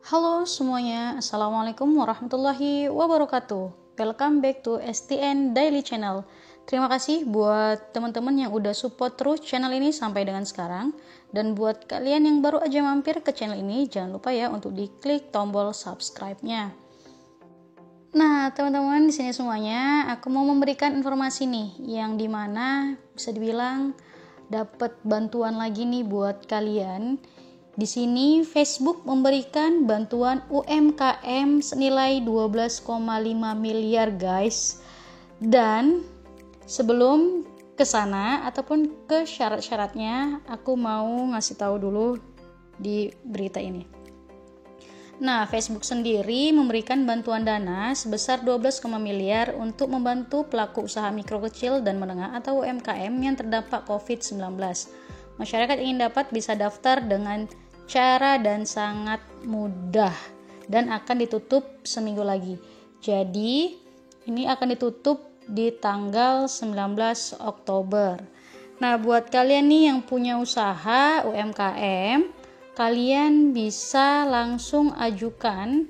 Halo semuanya, Assalamualaikum warahmatullahi wabarakatuh. Welcome back to STN Daily Channel. Terima kasih buat teman-teman yang udah support terus channel ini sampai dengan sekarang. Dan buat kalian yang baru aja mampir ke channel ini, jangan lupa ya untuk diklik tombol subscribe-nya. Nah, teman-teman di sini semuanya, aku mau memberikan informasi nih yang dimana bisa dibilang dapat bantuan lagi nih buat kalian. Di sini Facebook memberikan bantuan UMKM senilai 12,5 miliar guys. Dan sebelum ke sana ataupun ke syarat-syaratnya, aku mau ngasih tahu dulu di berita ini. Nah, Facebook sendiri memberikan bantuan dana sebesar 12, miliar untuk membantu pelaku usaha mikro kecil dan menengah atau UMKM yang terdampak COVID-19. Masyarakat ingin dapat bisa daftar dengan cara dan sangat mudah dan akan ditutup seminggu lagi. Jadi, ini akan ditutup di tanggal 19 Oktober. Nah, buat kalian nih yang punya usaha UMKM, kalian bisa langsung ajukan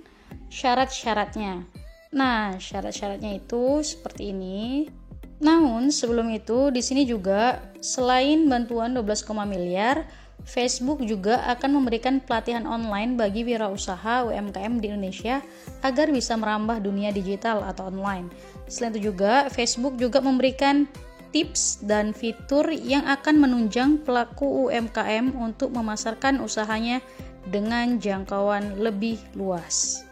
syarat-syaratnya. Nah, syarat-syaratnya itu seperti ini. Namun, sebelum itu di sini juga selain bantuan 12, miliar, Facebook juga akan memberikan pelatihan online bagi wirausaha UMKM di Indonesia agar bisa merambah dunia digital atau online. Selain itu juga, Facebook juga memberikan tips dan fitur yang akan menunjang pelaku UMKM untuk memasarkan usahanya dengan jangkauan lebih luas.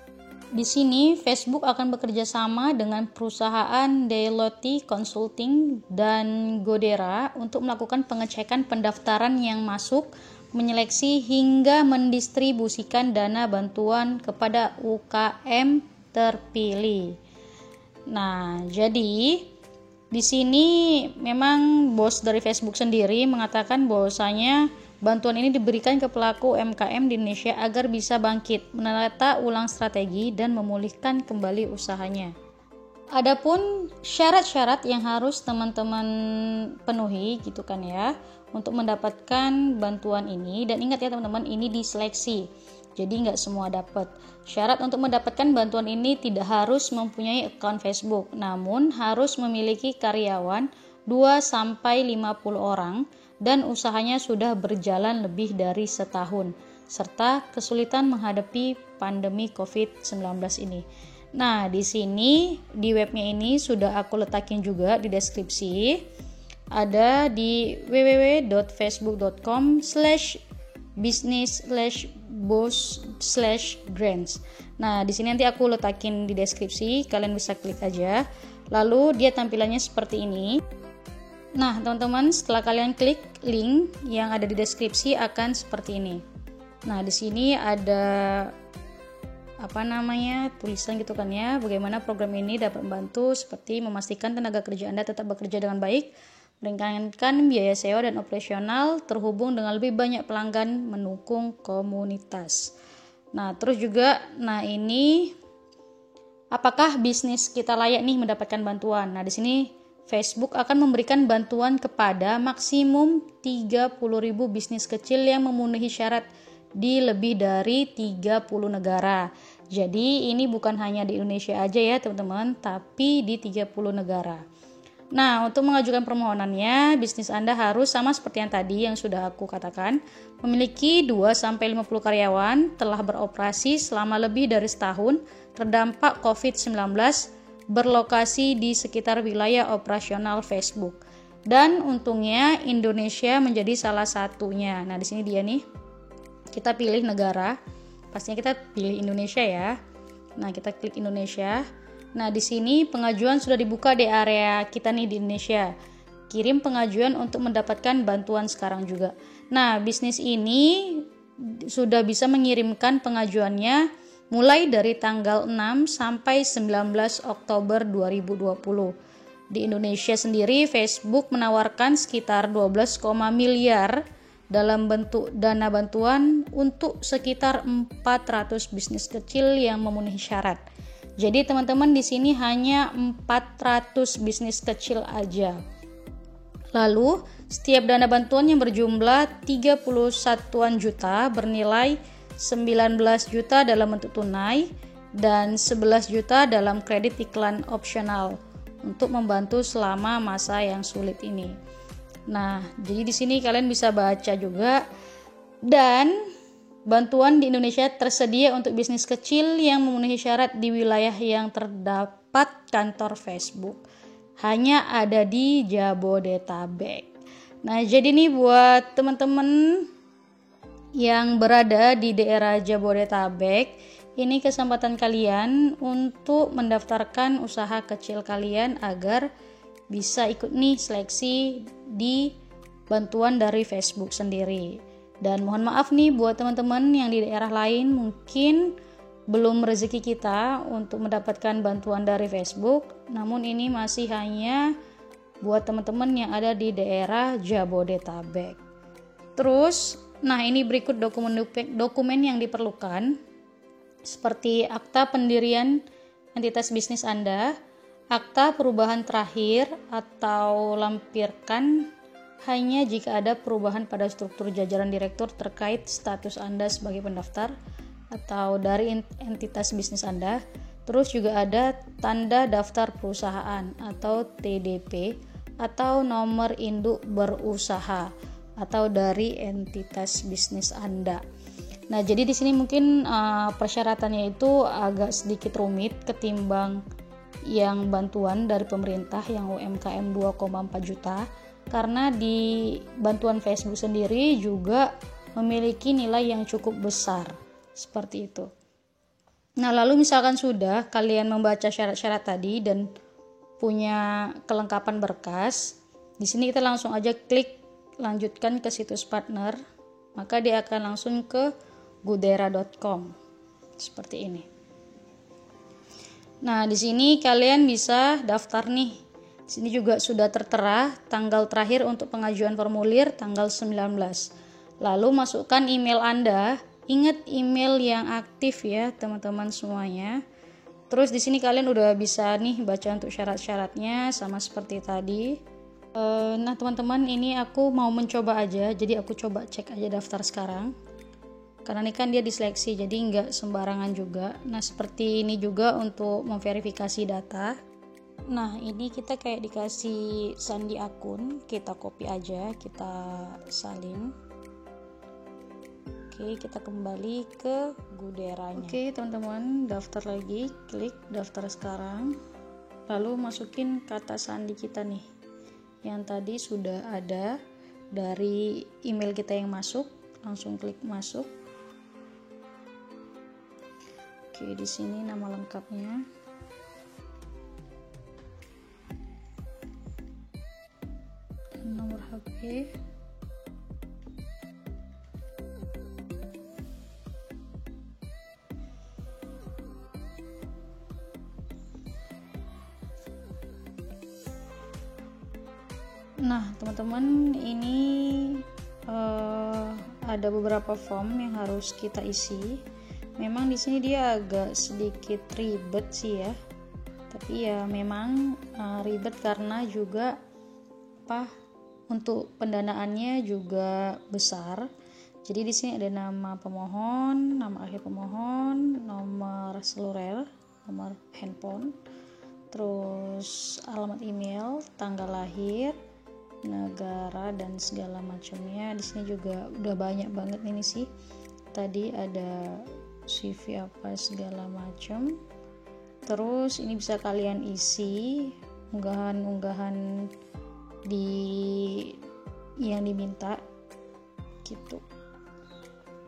Di sini, Facebook akan bekerja sama dengan perusahaan Deloitte Consulting dan Godera untuk melakukan pengecekan pendaftaran yang masuk, menyeleksi hingga mendistribusikan dana bantuan kepada UKM terpilih. Nah, jadi di sini memang bos dari Facebook sendiri mengatakan bahwasanya bantuan ini diberikan ke pelaku UMKM di Indonesia agar bisa bangkit, menata ulang strategi dan memulihkan kembali usahanya. Adapun syarat-syarat yang harus teman-teman penuhi gitu kan ya untuk mendapatkan bantuan ini, dan ingat ya teman-teman, ini diseleksi. Jadi nggak semua dapat. Syarat untuk mendapatkan bantuan ini tidak harus mempunyai akun Facebook, namun harus memiliki karyawan 2-50 orang dan usahanya sudah berjalan lebih dari setahun, serta kesulitan menghadapi pandemi COVID-19 ini. Nah, di sini di webnya ini sudah aku letakin juga di deskripsi. Ada di www.facebook.com/business/boss/grants. Nah, di sini nanti aku letakin di deskripsi, kalian bisa klik aja. Lalu dia tampilannya seperti ini. Nah, teman-teman, setelah kalian klik link yang ada di deskripsi akan seperti ini. Nah, di sini ada tulisan gitu kan ya, bagaimana program ini dapat membantu seperti memastikan tenaga kerja Anda tetap bekerja dengan baik, meringankan biaya sewa dan operasional, terhubung dengan lebih banyak pelanggan, mendukung komunitas. Nah, terus juga, ini apakah bisnis kita layak nih mendapatkan bantuan? Nah, di sini Facebook akan memberikan bantuan kepada maksimum 30.000 bisnis kecil yang memenuhi syarat di lebih dari 30 negara. Jadi ini bukan hanya di Indonesia aja ya teman-teman, tapi di 30 negara. Nah, untuk mengajukan permohonannya, bisnis Anda harus sama seperti yang tadi yang sudah aku katakan, memiliki 2-50 karyawan, telah beroperasi selama lebih dari setahun, terdampak COVID-19, berlokasi di sekitar wilayah operasional Facebook. Dan untungnya Indonesia menjadi salah satunya. Nah, di sini dia nih. Kita pilih negara. Pastinya kita pilih Indonesia ya. Nah, kita klik Indonesia. Nah, di sini pengajuan sudah dibuka di area kita nih di Indonesia. Kirim pengajuan untuk mendapatkan bantuan sekarang juga. Nah, bisnis ini sudah bisa mengirimkan pengajuannya mulai dari tanggal 6 sampai 19 Oktober 2020. Di Indonesia sendiri, Facebook menawarkan sekitar 12, miliar dalam bentuk dana bantuan untuk sekitar 400 bisnis kecil yang memenuhi syarat. Jadi teman-teman di sini hanya 400 bisnis kecil aja. Lalu, setiap dana bantuan yang berjumlah 31 juta bernilai 19 juta dalam bentuk tunai, dan 11 juta dalam kredit iklan opsional untuk membantu selama masa yang sulit ini. Nah, jadi di sini kalian bisa baca juga, dan bantuan di Indonesia tersedia untuk bisnis kecil yang memenuhi syarat di wilayah yang terdapat kantor Facebook. Hanya ada di Jabodetabek. Nah, jadi nih buat teman-teman yang berada di daerah Jabodetabek, ini kesempatan kalian untuk mendaftarkan usaha kecil kalian agar bisa ikut nih seleksi di bantuan dari Facebook sendiri. Dan mohon maaf nih buat teman-teman yang di daerah lain mungkin belum rezeki kita untuk mendapatkan bantuan dari Facebook, namun ini masih hanya buat teman-teman yang ada di daerah Jabodetabek. Terus, nah ini berikut dokumen yang diperlukan, seperti akta pendirian entitas bisnis Anda, akta perubahan terakhir atau lampirkan hanya jika ada perubahan pada struktur jajaran direktur terkait status Anda sebagai pendaftar atau dari entitas bisnis Anda. Terus juga ada tanda daftar perusahaan atau TDP atau nomor induk berusaha atau dari entitas bisnis Anda. Nah, jadi di sini mungkin persyaratannya itu agak sedikit rumit ketimbang yang bantuan dari pemerintah yang UMKM 2,4 juta, karena di bantuan Facebook sendiri juga memiliki nilai yang cukup besar. Seperti itu. Nah, lalu misalkan sudah kalian membaca syarat-syarat tadi dan punya kelengkapan berkas, di sini kita langsung aja klik lanjutkan ke situs partner, maka dia akan langsung ke gudera.com. Seperti ini. Nah, di sini kalian bisa daftar nih. Di sini juga sudah tertera tanggal terakhir untuk pengajuan formulir tanggal 19. Lalu masukkan email Anda. Ingat email yang aktif ya teman-teman semuanya. Terus di sini kalian udah bisa nih baca untuk syarat-syaratnya sama seperti tadi. Nah teman-teman, ini aku mau mencoba aja, jadi aku coba cek aja daftar sekarang. Karena ini kan dia diseleksi, jadi nggak sembarangan juga. Nah seperti ini juga untuk memverifikasi data. Nah ini kita kayak dikasih sandi akun, kita copy aja, kita salin. Oke, kita kembali ke Guderanya. Oke teman-teman, daftar lagi, klik daftar sekarang, lalu masukin kata sandi kita nih yang tadi sudah ada dari email kita yang masuk. Langsung klik masuk. Oke, di sini nama lengkapnya, nomor HP, nah teman-teman, ini ada beberapa form yang harus kita isi. Memang di sini dia agak sedikit ribet sih ya, tapi ya memang ribet karena juga untuk pendanaannya juga besar. Jadi di sini ada nama pemohon, nama akhir pemohon, nomor seluler, nomor handphone, terus alamat email, tanggal lahir, negara dan segala macamnya. Di sini juga udah banyak banget ini sih. Tadi ada CV apa segala macam. Terus ini bisa kalian isi unggahan-unggahan di yang diminta gitu.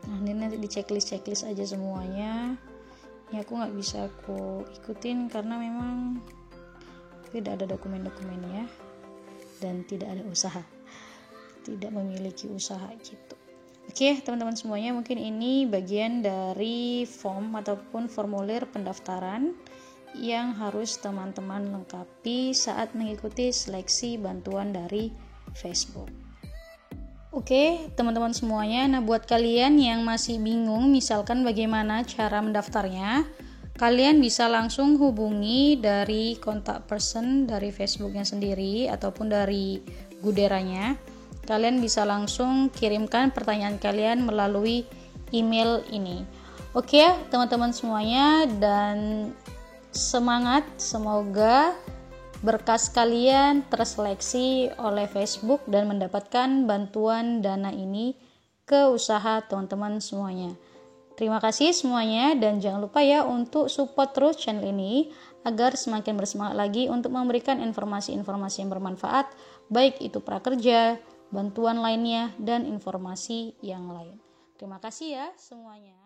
Nah ini nanti di checklist aja semuanya. Ini aku nggak bisa aku ikutin karena memang tidak ada dokumen-dokumennya dan tidak ada usaha, tidak memiliki usaha gitu. Oke teman-teman semuanya, mungkin ini bagian dari form ataupun formulir pendaftaran yang harus teman-teman lengkapi saat mengikuti seleksi bantuan dari Facebook. Oke teman-teman semuanya, nah buat kalian yang masih bingung misalkan bagaimana cara mendaftarnya, kalian bisa langsung hubungi dari kontak person dari Facebooknya sendiri ataupun dari Guderanya. Kalian bisa langsung kirimkan pertanyaan kalian melalui email ini. Oke ya teman-teman semuanya, dan semangat, semoga berkas kalian terseleksi oleh Facebook dan mendapatkan bantuan dana ini ke usaha teman-teman semuanya. Terima kasih semuanya, dan jangan lupa ya untuk support terus channel ini agar semakin bersemangat lagi untuk memberikan informasi-informasi yang bermanfaat, baik itu prakerja, bantuan lainnya, dan informasi yang lain. Terima kasih ya semuanya.